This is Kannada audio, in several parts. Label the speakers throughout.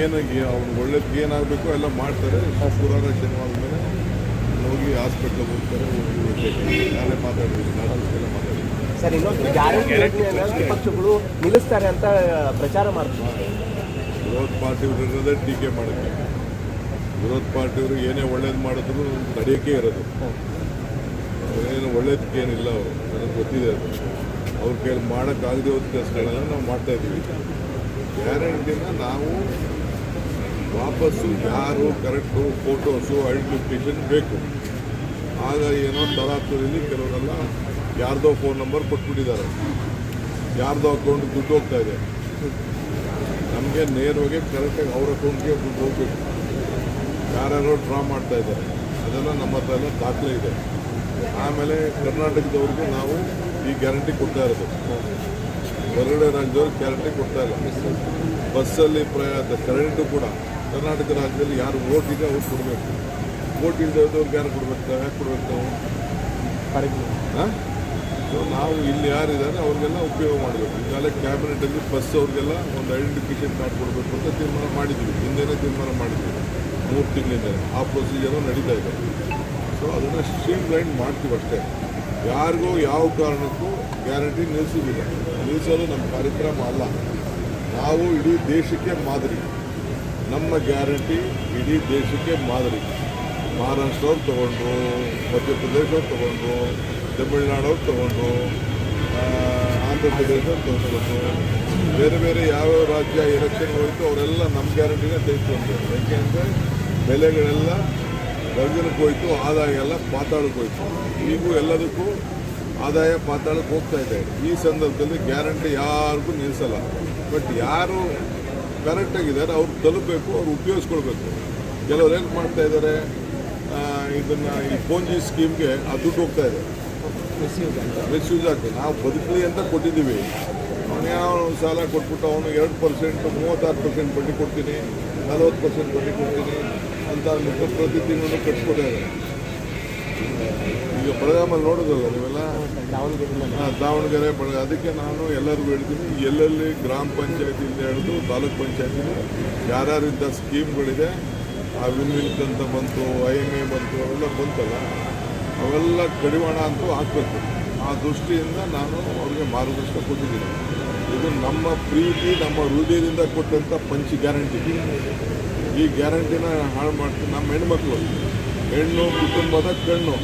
Speaker 1: ಏನಾಗಿ ಅವ್ನು ಒಳ್ಳೇದು ಏನಾಗಬೇಕು ಎಲ್ಲ ಮಾಡ್ತಾರೆ. ಶುಕ್ರವಾರ ಶನಿವಾರ ಮೇಲೆ ಹೋಗಿ ಹಾಸ್ಪಿಟ್ಲಿಗೆ ಹೋಗ್ತಾರೆ. ಹೋಗಿ ನಾನೇ ಮಾತಾಡಿದ್ದೀನಿ, ನಾಡಲ್ಸ್ಗೆಲ್ಲ ಮಾತಾಡಿದ್ದೀನಿ.
Speaker 2: ಸರ್, ಇನ್ನೊಂದು ಗ್ಯಾರಂಟಿ ವಿಪಕ್ಷಗಳು ನಿಲ್ಲಿಸ್ತಾರೆ ಅಂತ ಪ್ರಚಾರ ಮಾಡ್ತಾರೆ.
Speaker 1: ವಿರೋಧ ಪಾರ್ಟಿಯವರು ಇರೋದೇ ಟೀಕೆ ಮಾಡೋಕ್ಕೆ. ವಿರೋಧ ಪಾರ್ಟಿಯವರು ಏನೇ ಒಳ್ಳೇದು ಮಾಡಿದ್ರು ತಡೆಯೋಕ್ಕೆ ಇರೋದು. ಏನು ಒಳ್ಳೇದಕ್ಕೇನಿಲ್ಲ ಅವರು, ನನಗೆ ಗೊತ್ತಿದೆ ಅದು. ಅವ್ರ ಕೈಯಲ್ಲಿ ಮಾಡೋಕ್ಕಾಗದೆ ಹೋದ ಕೆಲಸಗಳನ್ನ ನಾವು ಮಾಡ್ತಾಯಿದ್ದೀವಿ. ಗ್ಯಾರಂಟಿನ ನಾವು ವಾಪಸ್ಸು ಯಾರು ಕರೆಕ್ಟು ಫೋಟೋಸು ಐಡೆಂಟಿಫಿಕೇಷನ್ ಬೇಕು. ಆಗ ಏನೋ ತರಾತುರಿಲಿ ಕೆಲವರೆಲ್ಲ ಯಾರ್ದೋ ಫೋನ್ ನಂಬರ್ ಕೊಟ್ಬಿಟ್ಟಿದ್ದಾರೆ, ಯಾರ್ದೋ ಅಕೌಂಟ್ಗೆ ದುಡ್ಡು ಹೋಗ್ತಾ ಇದೆ. ನಮಗೆ ನೇರವಾಗಿ ಕರೆಕ್ಟಾಗಿ ಅವ್ರ ಅಕೌಂಟ್ಗೆ ದುಡ್ಡು ಹೋಗ್ಬೇಕು. ಯಾರ್ಯಾರೋ ಡ್ರಾ ಮಾಡ್ತಾ ಇದ್ದಾರೆ, ಅದೆಲ್ಲ ನಮ್ಮ ಹತ್ರ ಎಲ್ಲ ದಾಖಲೆ ಇದೆ. ಆಮೇಲೆ ಕರ್ನಾಟಕದವ್ರಿಗೆ ನಾವು ಈ ಗ್ಯಾರಂಟಿ ಕೊಡ್ತಾ ಇರೋದು, ಹೊರಗಡೆ ರಾಜ್ಯದವ್ರಿಗೆ ಗ್ಯಾರಂಟಿ ಕೊಡ್ತಾ ಇಲ್ಲ. ಬಸ್ಸಲ್ಲಿ ಕರೆಂಟು ಕೂಡ ಕರ್ನಾಟಕ ರಾಜ್ಯದಲ್ಲಿ ಯಾರು ವೋಟ್ ಇದೆ ಅವ್ರು ಕೊಡಬೇಕು. ವೋಟ್ ಇಲ್ಲದವ್ರಿಗೆ ಯಾರು ಕೊಡಬೇಕು? ಯಾಕೆ ಕೊಡಬೇಕು ನಾವು? ಹಾಂ, ಸೊ ನಾವು ಇಲ್ಲಿ ಯಾರಿದ್ದಾರೆ ಅವ್ರಿಗೆಲ್ಲ ಉಪಯೋಗ ಮಾಡಬೇಕು. ಈಗಾಗಲೇ ಕ್ಯಾಬಿನೆಟಲ್ಲಿ ಬಸ್ ಅವ್ರಿಗೆಲ್ಲ ಒಂದು ಐಡೆಂಟಿಫಿಕೇಷನ್ ಕಾರ್ಡ್ ಕೊಡಬೇಕು ಅಂತ ತೀರ್ಮಾನ ಮಾಡಿದ್ವಿ. ಹಿಂದೆನೇ ತೀರ್ಮಾನ ಮಾಡಿದ್ವಿ, 3 ತಿಂಗಳಿಂದ. ಆ ಪ್ರೊಸೀಜರು ನಡೀತಾ ಇದೆ. ಸೊ ಅದನ್ನು ಸ್ಟ್ರೀಮ್ ಲೈನ್ ಮಾಡ್ತೀವಿ ಅಷ್ಟೇ. ಯಾರಿಗೂ ಯಾವ ಕಾರಣಕ್ಕೂ ಗ್ಯಾರಂಟಿ ನಿಲ್ಲಿಸೋದಿಲ್ಲ. ನಿಲ್ಲಿಸೋದು ನಮ್ಮ ಕಾರ್ಯಕ್ರಮ ಅಲ್ಲ. ನಾವು ಇಡೀ ದೇಶಕ್ಕೆ ಮಾದರಿ. ನಮ್ಮ ಗ್ಯಾರಂಟಿ ಇಡೀ ದೇಶಕ್ಕೆ ಮಾದರಿ. ಮಹಾರಾಷ್ಟ್ರವ್ರು ತೊಗೊಂಡ್ರು, ಮಧ್ಯಪ್ರದೇಶವ್ರು ತೊಗೊಂಡ್ರು, ತಮಿಳ್ನಾಡವ್ರು ತೊಗೊಂಡ್ರು, ಆಂಧ್ರ ಪ್ರದೇಶವ್ರು ತೊಗೊಂಡ್ರು, ಬೇರೆ ಬೇರೆ ಯಾವ್ಯಾವ ರಾಜ್ಯ ಎಲೆಕ್ಷನ್ ಹೋಯಿತು ಅವರೆಲ್ಲ ನಮ್ಮ ಗ್ಯಾರಂಟಿನೇ ತೆಗೆದುಕೊಂಡ್ರು. ಯಾಕೆಂದರೆ ಬೆಲೆಗಳೆಲ್ಲ ಗಗನಕ್ಕೆ ಹೋಯಿತು, ಆದಾಯ ಎಲ್ಲ ಪಾತಾಳಕ್ಕೆ ಹೋಯಿತು. ಈಗೂ ಎಲ್ಲದಕ್ಕೂ ಆದಾಯ ಪಾತಾಳಕ್ಕೆ ಹೋಗ್ತಾ ಇದೆ. ಈ ಸಂದರ್ಭದಲ್ಲಿ ಗ್ಯಾರಂಟಿ ಯಾರಿಗೂ ನಿಲ್ಲಿಸಲ್ಲ. ಬಟ್ ಯಾರು ಕರೆಕ್ಟಾಗಿದ್ದಾರೆ ಅವ್ರು ತಲುಪಬೇಕು, ಅವ್ರು ಉಪಯೋಗಿಸ್ಕೊಳ್ಬೇಕು. ಕೆಲವ್ರು ಏನು ಮಾಡ್ತಾ ಇದ್ದಾರೆ, ಇದನ್ನು ಈ ಪೋಂಜಿ ಸ್ಕೀಮ್ಗೆ ಆ ದುಡ್ಡು ಹೋಗ್ತಾ ಇದೆ, ಮಿಸ್ಯೂಸ್ ಆಗ್ತದೆ. ನಾವು ಬದುಕಲಿ ಅಂತ ಕೊಟ್ಟಿದ್ದೀವಿ. ಅವನು ಯಾವ ಸಾಲ ಕೊಟ್ಬಿಟ್ಟು ಅವನು 2%, 36% ಬಡ್ಡಿ ಕೊಡ್ತೀನಿ, 40% ಬಡ್ಡಿ ಕೊಡ್ತೀನಿ ಅಂತ ಪ್ರತಿ ತಿಂಗಳು ಕಟ್ಸ್ಕೊಟ್ಟಿದ್ದಾರೆ. ಈಗ ಬೆಳಗಾಮಲ್ಲಿ ನೋಡೋದಲ್ಲ ನೀವೆಲ್ಲ, ದಾವಣಗೆರೆ ಅದಕ್ಕೆ ನಾನು ಎಲ್ಲರಿಗೂ ಹೇಳ್ತೀನಿ, ಎಲ್ಲೆಲ್ಲಿ ಗ್ರಾಮ ಪಂಚಾಯತಿಯಿಂದ ಹಿಡಿದು ತಾಲೂಕ್ ಪಂಚಾಯತಿನ ಯಾರ್ಯಾರಿಂದ ಸ್ಕೀಮ್ಗಳಿದೆ, ಆ ವಿನ್ವಿಲ್ಕ್ ಅಂತ ಬಂತು, IMA ಬಂತು, ಅವೆಲ್ಲ ಬಂತಲ್ಲ, ಅವೆಲ್ಲ ಕಡಿವಾಣ ಅಂತೂ ಹಾಕಬೇಕು. ಆ ದೃಷ್ಟಿಯಿಂದ ನಾನು ಅವ್ರಿಗೆ ಮಾರ್ಗದರ್ಶನ ಕೊಟ್ಟಿದ್ದೀನಿ. ಇದು ನಮ್ಮ ಪ್ರೀತಿ, ನಮ್ಮ ಹೃದಯದಿಂದ ಕೊಟ್ಟಂಥ ಗ್ಯಾರಂಟಿ. ಈ ಗ್ಯಾರಂಟಿನ ಹಾಳು ಮಾಡ್ತೀನಿ. ನಮ್ಮ ಹೆಣ್ಮಕ್ಳು, ಹೆಣ್ಣು ಕುಟುಂಬದ ಕಣ್ಣು,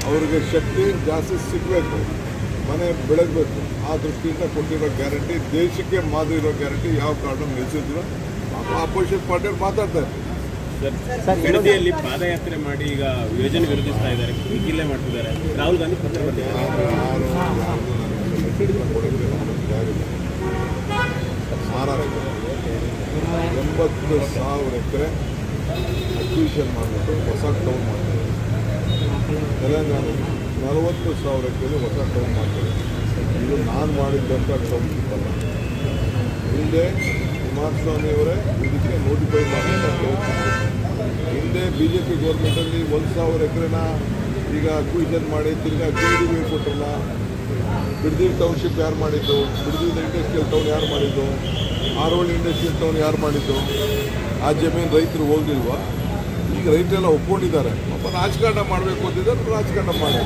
Speaker 1: ಅವ್ರಿಗೆ ಶಕ್ತಿ ಜಾಸ್ತಿ ಸಿಗಬೇಕು, ಮನೆ ಬೆಳಗಬೇಕು. ಆ ದೃಷ್ಟಿಯಿಂದ ಕೊಟ್ಟಿರೋ ಗ್ಯಾರಂಟಿ, ದೇಶಕ್ಕೆ ಮಾದರಿ ಇರೋ ಗ್ಯಾರಂಟಿ. ಯಾವ ಕಾರಣ ನಿಲ್ಲಿಸಿದ್ರು ಅಪೋಸಿಷನ್ ಪಾರ್ಟಿಯವ್ರು ಮಾತಾಡ್ತಾರೆ.
Speaker 3: ಗಡಿಯಲ್ಲಿ ಪಾದಯಾತ್ರೆ ಮಾಡಿ ಈಗ ಯೋಜನೆ ವಿರೋಧಿಸ್ತಾ ಇದ್ದಾರೆ, ಕಿಲ್ಲೆ ಮಾಡ್ತಿದ್ದಾರೆ. ರಾಹುಲ್ ಗಾಂಧಿ ಪತ್ರ ಬರ್ತಿದ್ದಾರೆ.
Speaker 1: ಮಹಾರಾಷ್ಟ್ರ 80,000 ಎಕರೆ ಅಕ್ವಿಷನ್ ಮಾಡಿಬಿಟ್ಟು ಹೊಸ ಟೌನ್ ಮಾಡ್ತಾರೆ. ತೆಲಂಗಾಣ 40,000 ಎಕರೆ ಹೊಸ ಟೌನ್ ಮಾಡ್ತಾರೆ. ಇದು ನಾನು ಮಾಡಿದ್ದಂಥ ಟೌನ್ಶಿಪ್ ಅಲ್ಲ. ಹಿಂದೆ ಕುಮಾರಸ್ವಾಮಿಯವರೇ ಇದಕ್ಕೆ ನೋಟಿಫೈ ಮಾಡಿ ಟೌನ್ಶಿಪ್. ಹಿಂದೆ BJP ಗೌರ್ಮೆಂಟಲ್ಲಿ 1,000 ಎಕರೆನ ಈಗ ಅಕ್ವಿಷನ್ ಮಾಡಿ ತಿರ್ಗಾ KDB ಕೊಟ್ಟರಲ್ಲ. ಬಿಡದಿ ಟೌನ್ಶಿಪ್ ಯಾರು ಮಾಡಿದ್ದು? ಬಿಡದಿ ಇಂಡಸ್ಟ್ರಿಯಲ್ ಟೌನ್ ಯಾರು ಮಾಡಿದ್ದು? ಆರೋಳಿ ಇಂಡಸ್ಟ್ರಿಯಲ್ ಟೌನ್ ಯಾರು ಮಾಡಿದ್ದು? ಆ ಜಮೀನು ರೈತರು ಹೋಗಲಿಲ್ವಾ? ಈಗ ರೈತರೆಲ್ಲ ಒಪ್ಕೊಂಡಿದ್ದಾರೆ. ರಾಜಕಾರಣ ಮಾಡಬೇಕು ಅಂತಿದ್ದಾರೆ, ರಾಜಕಾರಣ ಮಾಡಿ.